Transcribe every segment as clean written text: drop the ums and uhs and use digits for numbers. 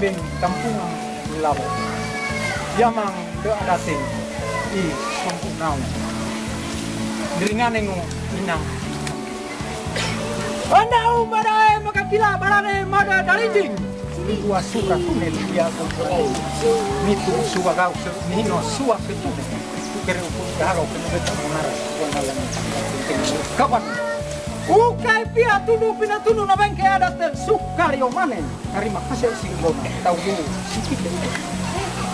ben kampung Labo. Yamang do adating I kampung nau. Diringane ngo inang. Andau madae makapila barane mada darijing. Dua suka kune dia ko. Mitu suka kau nino suka itu. Kere upun garo kene beta monara konalan. Kapan? Ukai pia tunu pina tunu na bengke adat sukario manen. Terima kasih singgona. Tahu sikit.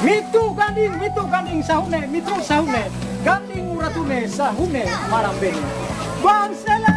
Mitu ganding sahune, mitu sahune. Ganding uratune sahune marambene. Bangsela.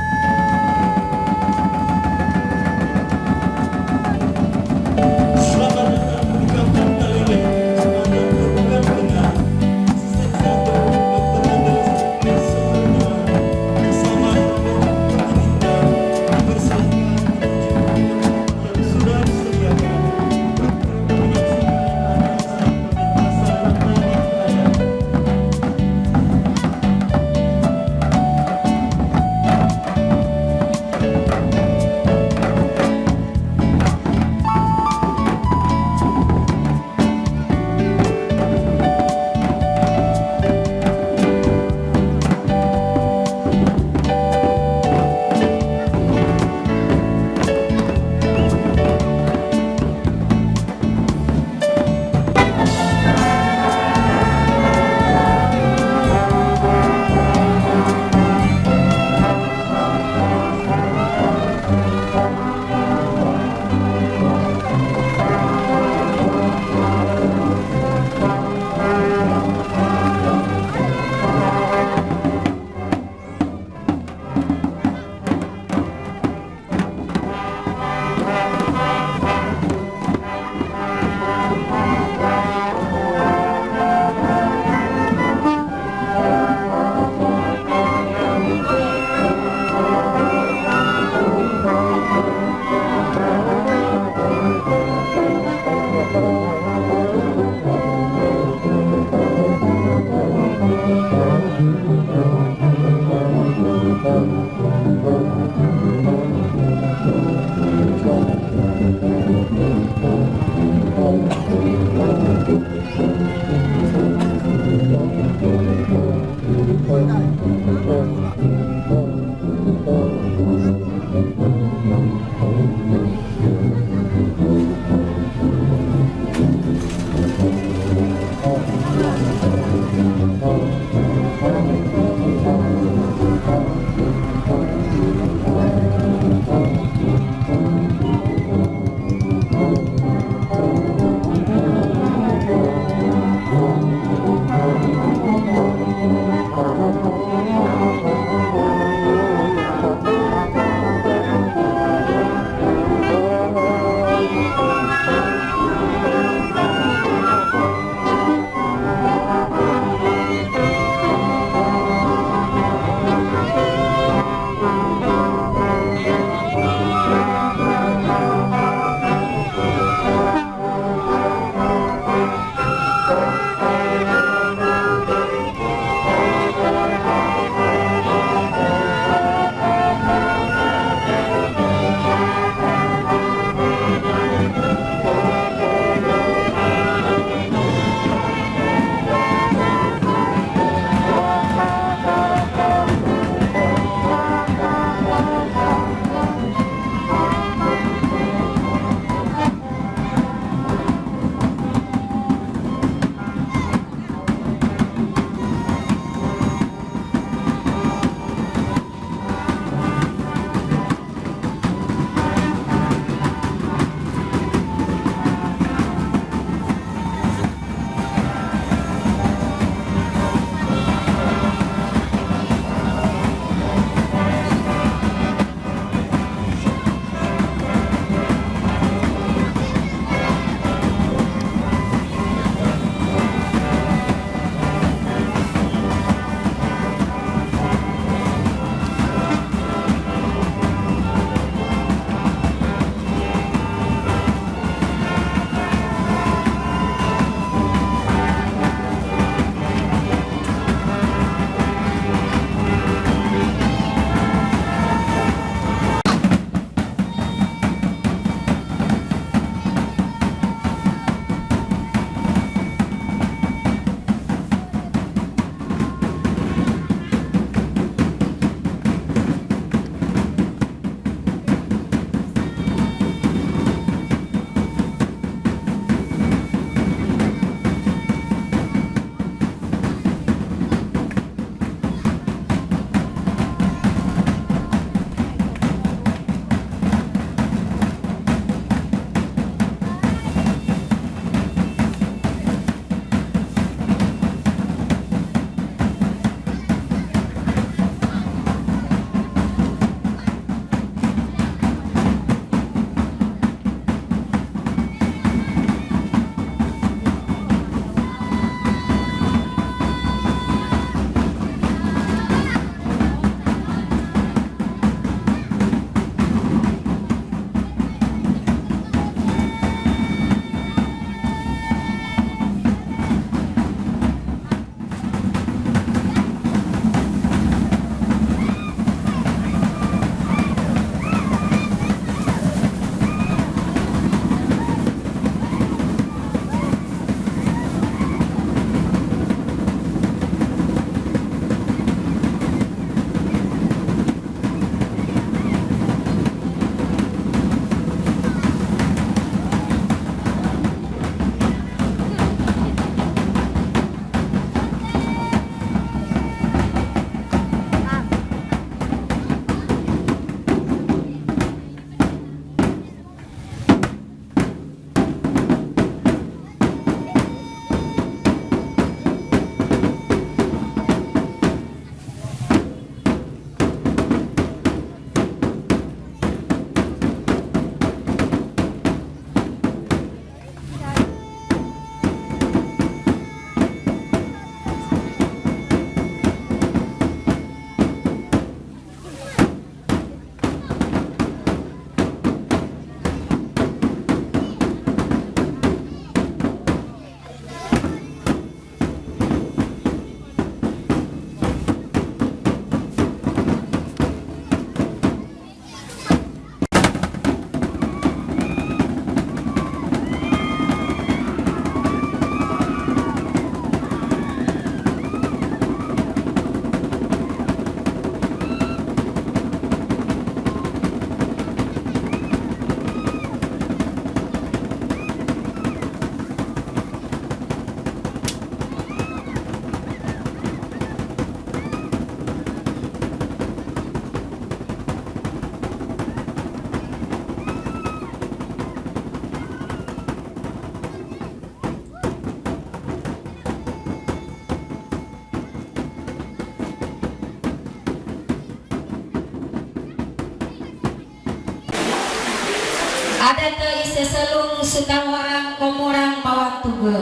ada te ise selung sukawarang komorang pawang tuge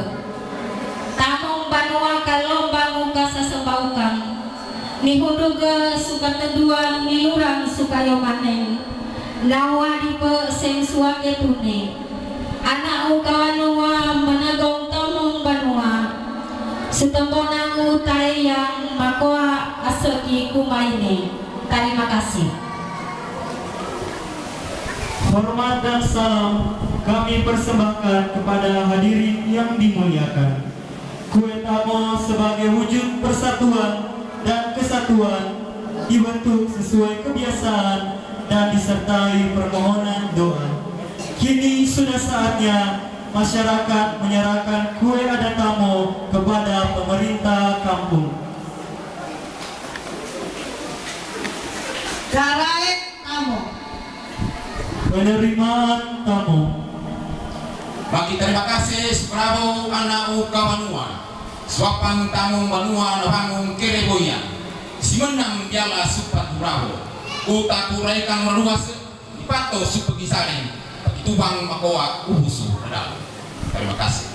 tamong banua kalombang uka sasembaukang nihuduga suka teduan nilurang sukayo maneng nawa dipe seng suake tune anak ukawanua menegong tomong banua setembonang utai yang makoa aseki kumaine. Terima kasih. Hormat dan salam kami persembahkan kepada hadirin yang dimuliakan. Kue tamo sebagai wujud persatuan dan kesatuan dibentuk sesuai kebiasaan dan disertai permohonan doa. Kini sudah saatnya masyarakat menyerahkan kue adat tamo kepada pemerintah kampung. Caraek tamu. Penerimaan tamu. Bagi terima kasih Prabowo anak ukawanua swapang tamu banua nahangung kereboya simenang jala supat Prabowo uta kuraikan meluas pato supegisari tubang makoa ubusu redal. Terima kasih.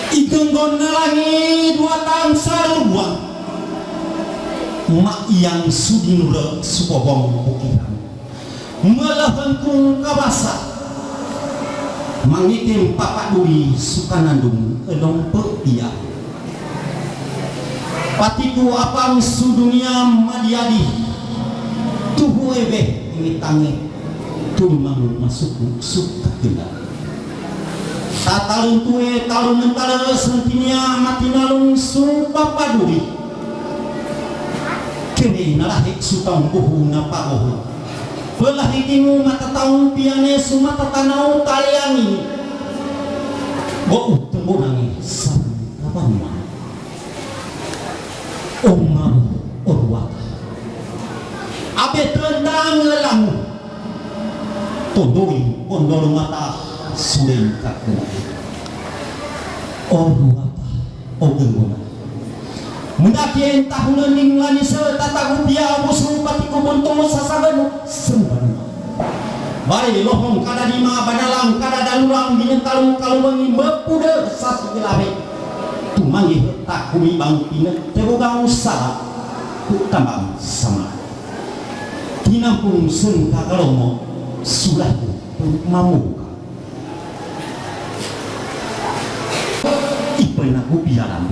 Igenggon nalangi dua tang sarua mak yang sudinura supobong bukiran melahan kung kabasa mangitim papak duri sukanandung elong peia patiku apang sudunia madiadi tuhu ebe ingitangi tulmang masuk suka kena tatalung tue talung mentala sentinya mati nalung sumpah paduri kene nalahik sutang buhu napaoh belah ikimu mata taung piane sumata tanau taliangi bo tembonangi sang kapanma omam orwata abe tendang ngelamu tondoi pondor mata sudah kakena oh apa oh gengona mendaki tahunan ninglani setata gupia musuh patiku buntung sasabanu sembanu mari lohong kada lima badalang kada dalurang binentalung kalungi mepude sasilawe tumangi takumi bang pina terugang usaha tambang sama tinampung sengka kalomo sulahu mamu pernah kupiaran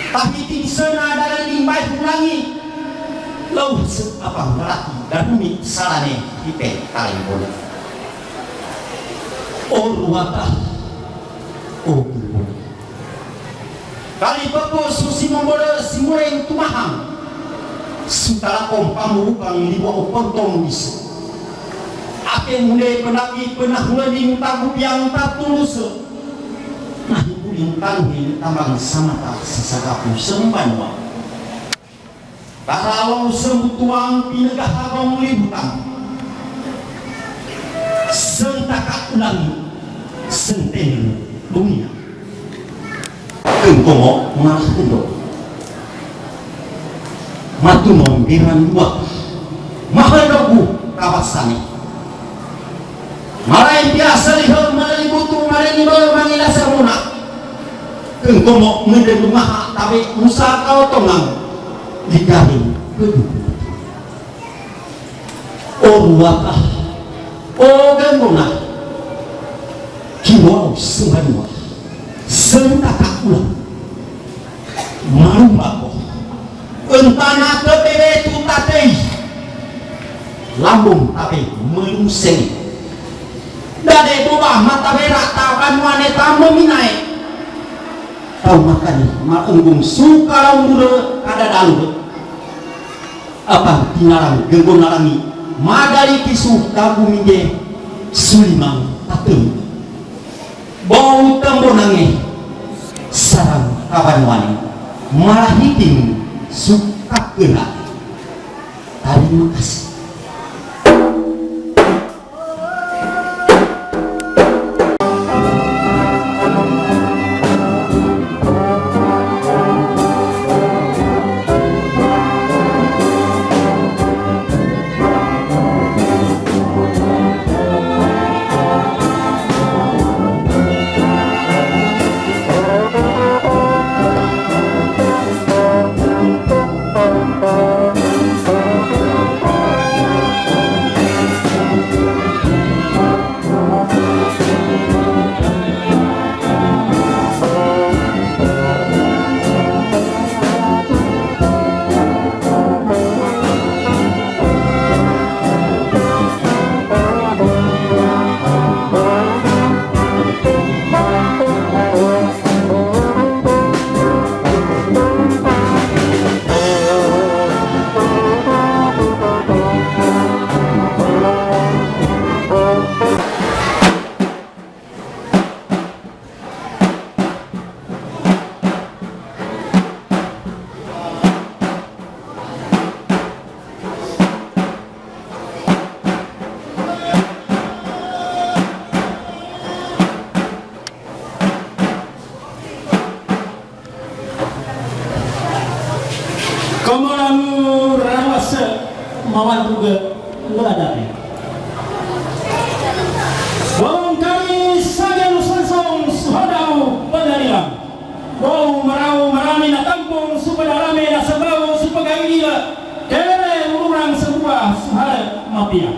tapi ting sena dari limbah ulangi lau apa berarti dan bumi salane ipe kali boleh oh ruata oh boleh kali peko susi membole simureng tumahang sutara kompamu bang liwa opontong bisa ape mulai penagi pernah mulai tagu yang tak tulus nah ibu intangin tambang samata sesagapu sembanwa kalau sembutuang pinegah abang libutan sentakak ulangi senten dunia kengkongo malah kendok matu nombiran dua mahal dogu kawasani marai biasa lihat marai butuh marai ni mangila saruna kengkomo ngede rumah tapi usaha kau tongang dikaring kedua oh wata oh gengona kiwau sembanua sentaka ulang marumbako entana tebebe tutatei lambung tapi meluseng dade boba mata berak taban wanita meminai tahu makan maunggung suka laundure kada dalu apa tinarang genggon narangi madari kisu kagu mingge sulimang tatem bau tembonange sarang kawan-wani malah hiting suka gerak. Terima kasih. Komoramu rawasa mawan juga ngeladani. Bawang kami saja nusansong suhadau penarilang. Bau merau merami na kampung supaya rame na sabau supaya gila. Kere urang sebuah suhara mapia.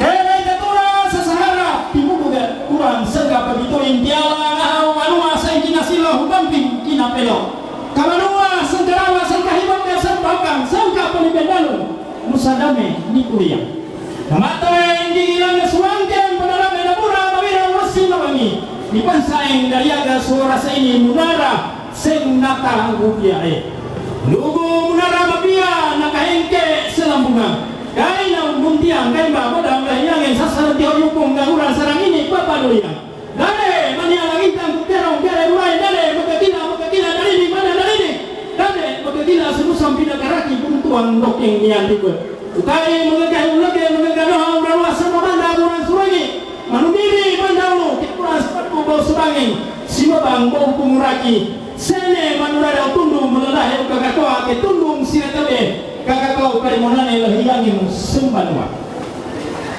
Kere jatura sesahara timu juga kurang segap begitu tiala ngahau manua saya kina silo hubamping kina pelo. Kamanua sengkarawa sengkahibang sembahkan sangka penibadalu musadame ni kuliah kamata yang diilang suangkan penarame napura mawira wasi mawangi di pansaing dariaga suara ini munara seng nata rupiae lugu munara mapia nakahengke selambungan kaina muntiang kaimba bodang lahiyangin sasaran tihoyukung gahurang sarang ini papadoyang dade mania langintang kukerong kere mulai dade makakina dari di mana dari ini dade makakina semusam pinakaraki puntuang dokeng nian tiba ukai mengagah doa urawa sama banda burang surangi manumiri bandau kipuras patu bau surangin simabang bau punguraki sene manurada tundung melelahi kakakua ke tundung siratabe kakakau karimonane lahiyangin sembanua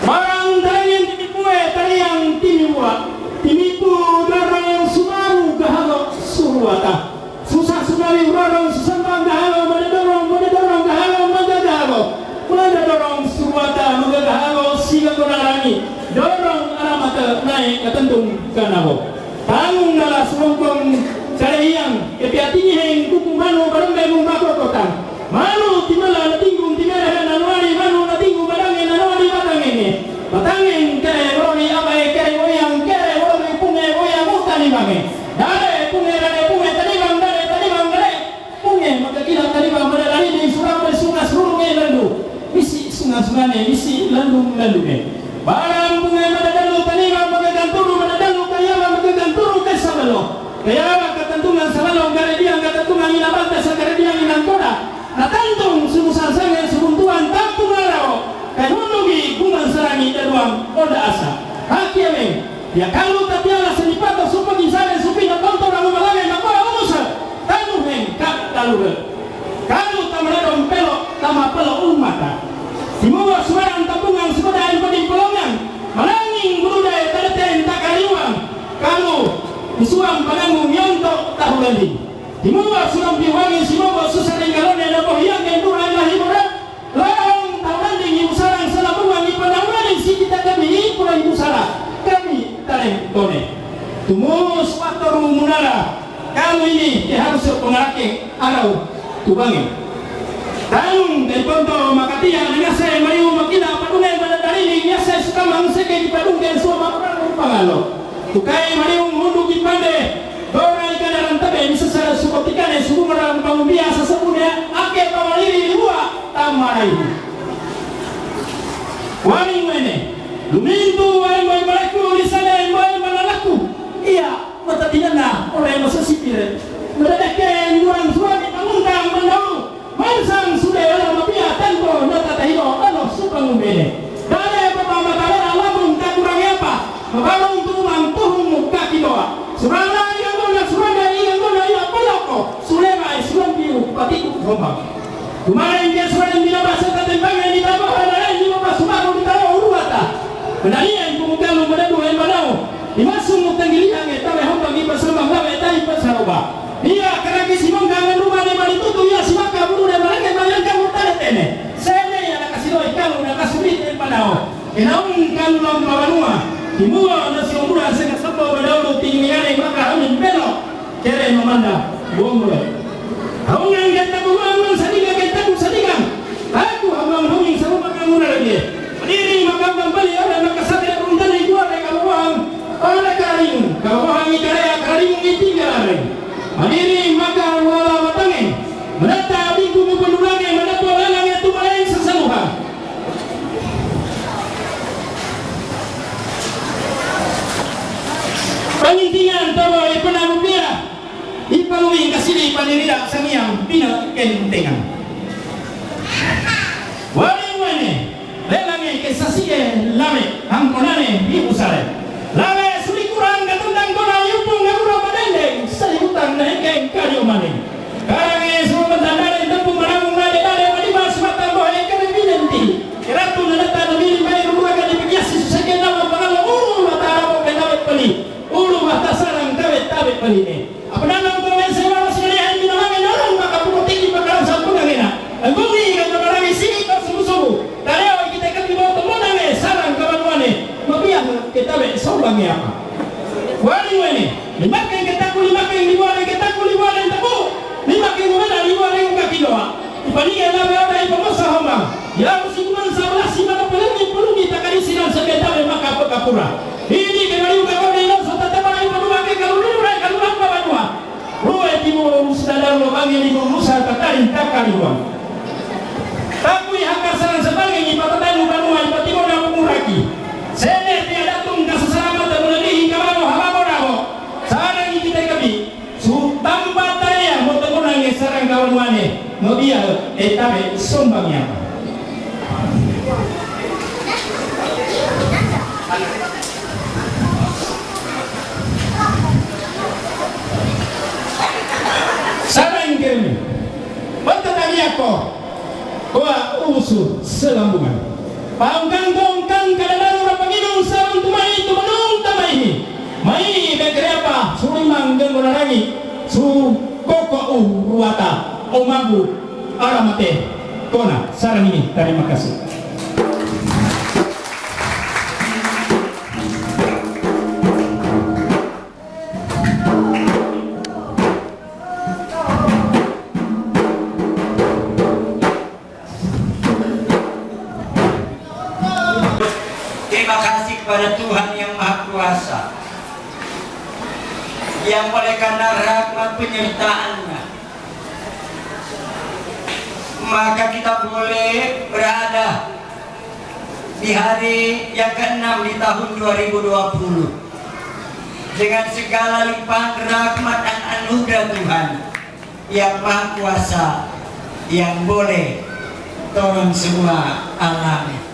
barang darangin timipue tariang timibua timipu darang sumaru gahalo suruata susah sumawi urarong susambang gahalo madadorong gahalo magagahalo madadorong suruata magagahalo siga konarangi dorong alamata naik ketentung kanabo tanggung nala surongkong karehiyang kepiatini heng kuku manu barangay mong makokotang manu timala natinggung timere nanuari manu natinggung barangay nanuari batangin kere roni abai kere woyang kere roni punge woyang utani bange dare punge tadi bang dare punge maka kira tadi bang dari di surang bersungas surunge landu misi sungas-sungane misi landu barang punge madadalu tadi bang maka ganturu madadalu kaya bang maka ganturu ke sabalo kaya bang ketentungan sabalo gare dia ketentungan inabanta sakare dia inangkoda natantung sumusan sange sebuntuan tampung arao kanunugi bungan sarangi daruang oda asa hakiameng ya kalau tatiala senipato supagi sare supina kontor ang malangai makoa umusa tanu heng kak talure kalau tamaradong pelo tama pelo umata timuwa suarang tabungan sepadain pading pelongan malanging berudai tadaten takariwang kalau isuang pananggung yontok tahulandi timuwa surang biwangi simobo susaring galone naboh yang enduran lahimurat larang tahulandi sarang salabungan di panangani si kita kami pura ibu salah kami tareng tone tumus faktor munara kamu ini harus pengarake arau tubangi tanggung dari ponto makatia dengan saya mayu makina padungan pada dari ini saya suka mangseke di padungan suama orang pangalo tukai mayu mundu di pande dorai kadaran tabe bisa saya sukotikane suku merang pangumbia sesepunya ake pamaliri dua tamarai wani mene lumintu wai mai malaiku di sana wai malalaku iya mata tinana oleh masa sipir mereka Penalian pumugalu menadu yang manau. Imasung mutanggilihan eta hombang ipa sambang gawe eta ipa saroba. Dia karena kisimong gangan rumah de mali tutu ya simaka buru de malake bayan kamu tane tene. Sene ya nakasiro ikalu nakasubit en manau. Enaung kalu lam bawanua. Timua nasi umura sega sabo badaulo tingingane maka amin belo. Kere mamanda bombo. Aung yang kita buang sadiga kita sadiga. Aku abang honging sama kamu lagi. Berdiri maka kembali orang nakasate rundan igua de kaluang. Oleh karing, kaluang ikare karing itinggal. Berdiri maka wala watange. Menata biku pendulange menata lalang itu main sesaluhan. Pengintingan tawa ipana rupiah. Ipalui kasih panirida samiang pina kentengan. Wali lelange kesasiye lame angkonane ibusare. Lame suri kurang gatundang kona yupung ngapura padendeng sayutan nengkeng kadio maning. Karange semua tandare tempung marang nade nade madibas mata bohe kene binenti. Keratu nalata nabi mai rumah kali pikiasi susake nama pangalo ulu mata abo kenawe peli. Ulu mata sarang tawe peli ne. Apa nama ko sewa sini ay minamang orang maka puting maka sa pangangena. Anggungi kan marang sini ka sumu-sumu. Dareo kita kan di bawah temonange sarang kawanwane. Mabiang kita be sombang ya. Wali limakan kita limakan libuan kita libuan tabu. Limakan mana libuan yang kaki doa. Ipaniga na ba ay pamosa hombang. Ya musikuman sa wala si mana pelungi takari sinan sa kita be maka kapura. Ini kembali ka kau dino sa tataba ay panuake kalulura kalulang pabanua. Ruwe timu sadar lo bangi ni musa tatarin takaliwa. Takui hakar sarang sebagai ni patatan banua ipatimo na pumuraki. Sene tiada tung kasasama terlebih hingga mau hamamo nabo. Sarang kita kami sultan bataya mau temunang sarang kawan wane. Mau dia etabe sombangnya. Sarang kami. Bertanya aku. Kua usul selambungan. Pangkang-kongkang kadang orang pangidong sarang tumai itu menung tamai ini. Mai begere apa? Surimang dan menarangi. Su koko ruwata omagu aramate. Kona sarang ini. Terima kasih. Terima kasih kepada Tuhan yang Maha Kuasa yang oleh karena rahmat penyertaan-Nya maka kita boleh berada di hari yang ke-6 di tahun 2020 dengan segala limpahan rahmat dan anugerah Tuhan yang Maha Kuasa yang boleh tolong semua alami.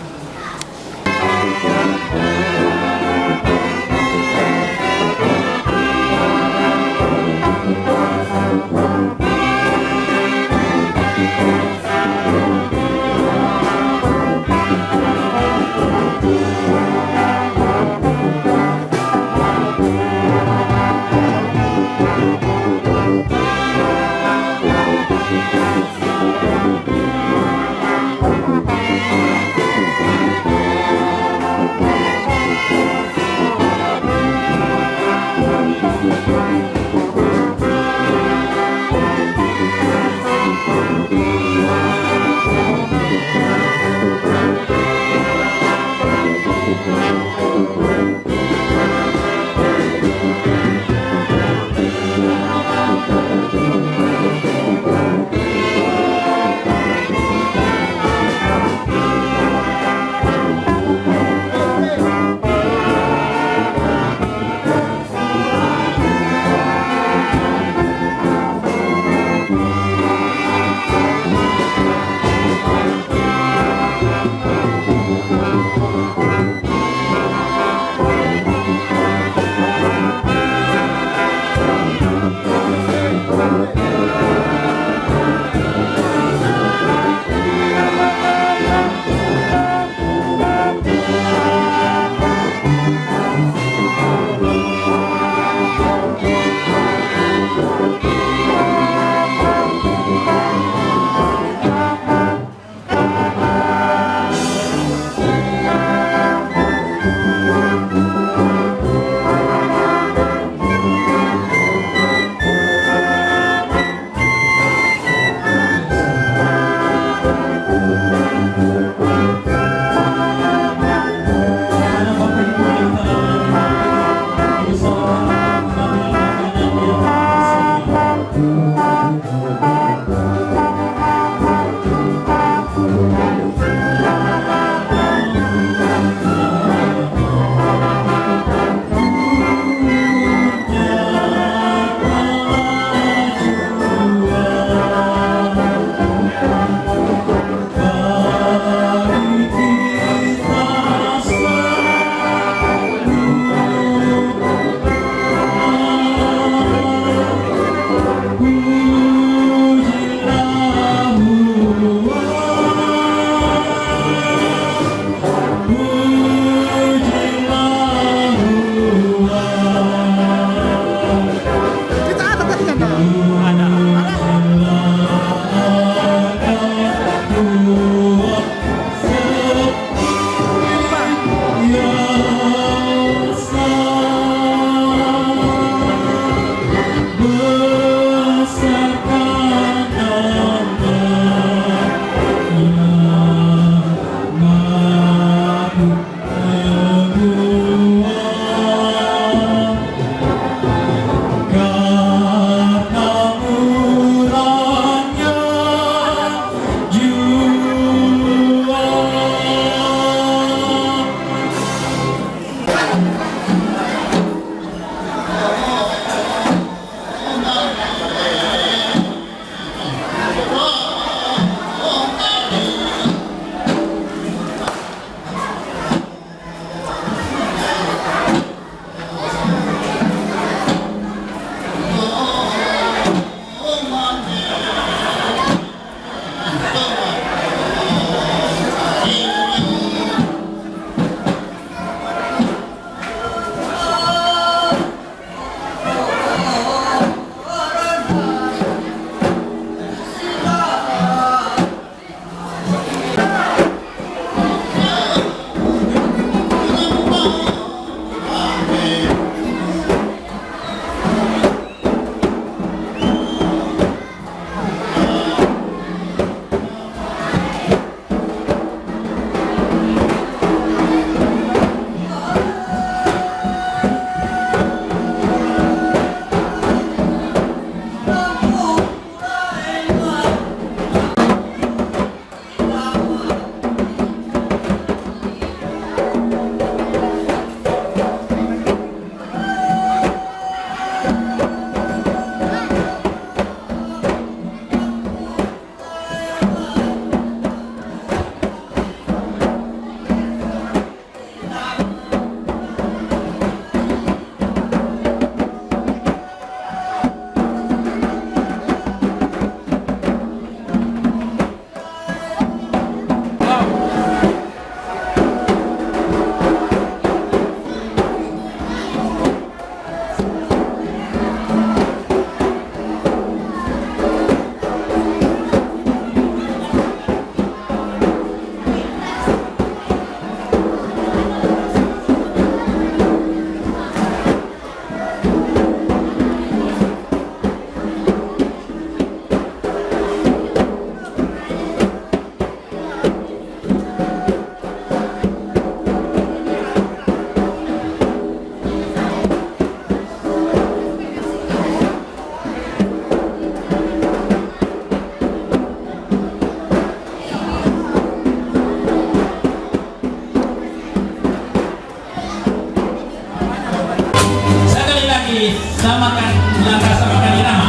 samakan langkah samakan irama.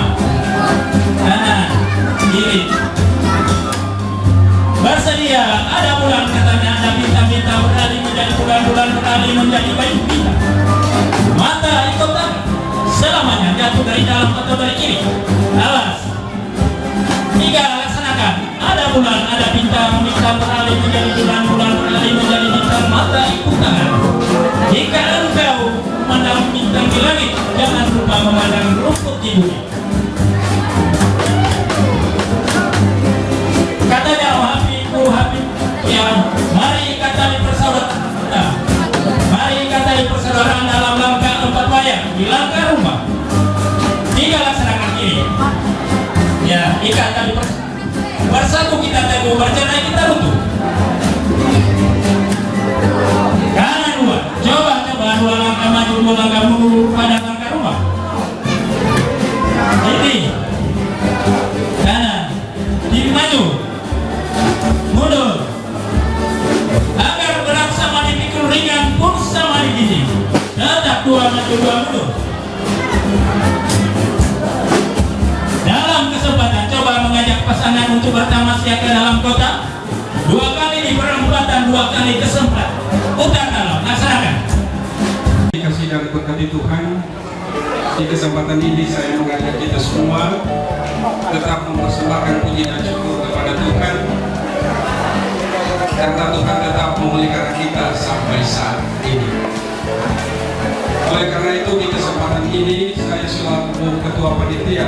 Kanan, kiri. Bersedia, ada bulan katanya, ada bintang-bintang beralih menjadi bulan-bulan, beralih menjadi bayi bintang. Mata ikut tangan, selamanya jatuh dari dalam atau dari kiri. Alas. 3, laksanakan. Ada bulan, ada bintang, bintang beralih menjadi bulan, bulan beralih menjadi bintang. Mata ikut tangan. Jika engkau memandang bintang di langit, jangan lupa memandang rumput di bumi. Katanya Habib, ya, mari kata persaudaraan. Mari kata persaudaraan dalam langkah 4 wayang di langkah rumah. 3, laksanakan kiri. Ya, ikat tali bersatu kita teguh, bercerai kita runtuh. Kanan 2, coba 2 langkah maju, 2 langkah mundur pada langkah rumah. Ini kanan, kiri maju, mundur. Agar berat sama dipikul ringan pun sama di gigi. Tetap 2 maju 2 mundur. Dalam kesempatan coba mengajak pasangan untuk bertamasya ke dalam kota. 2 kali di perempatan, 2 kali kesempatan. Putar dalam, laksanakan. Dikasih dan berkati Tuhan, di kesempatan ini saya mengajak kita semua tetap mempersembahkan puji dan syukur kepada Tuhan, karena Tuhan tetap memelihara kita sampai saat ini. Oleh karena itu di kesempatan ini saya selaku Ketua Panitia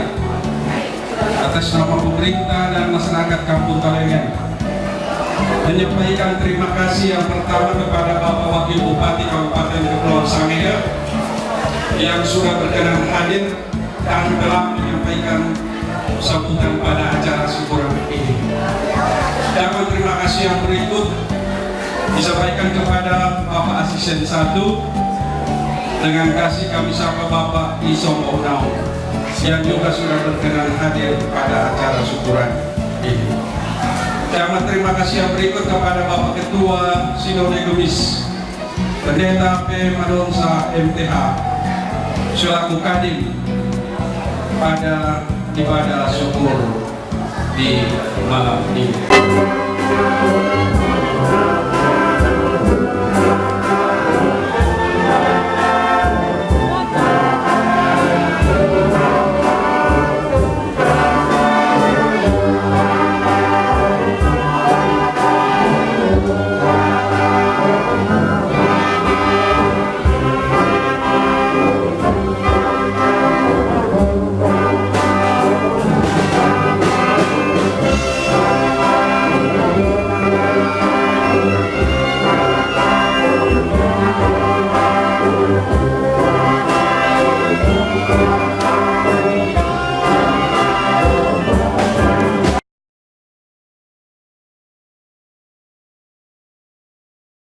atas nama pemerintah dan masyarakat Kampung Kalengan menyampaikan terima kasih yang pertama kepada Bapak Wakil Bupati Kabupaten Kepulauan Sangihe yang sudah berkenan hadir dan telah menyampaikan sambutan pada acara syukuran ini. Dan terima kasih yang berikut disampaikan kepada Bapak Asisten 1 dengan kasih kami sapa Bapak Isom Onau yang juga sudah berkenan hadir pada acara syukuran ini. Dan terima kasih yang berikut kepada Bapak Ketua Sinode Gemis Pendeta P. Madonsa MTH selaku Kadin pada ibadah syukur di malam ini.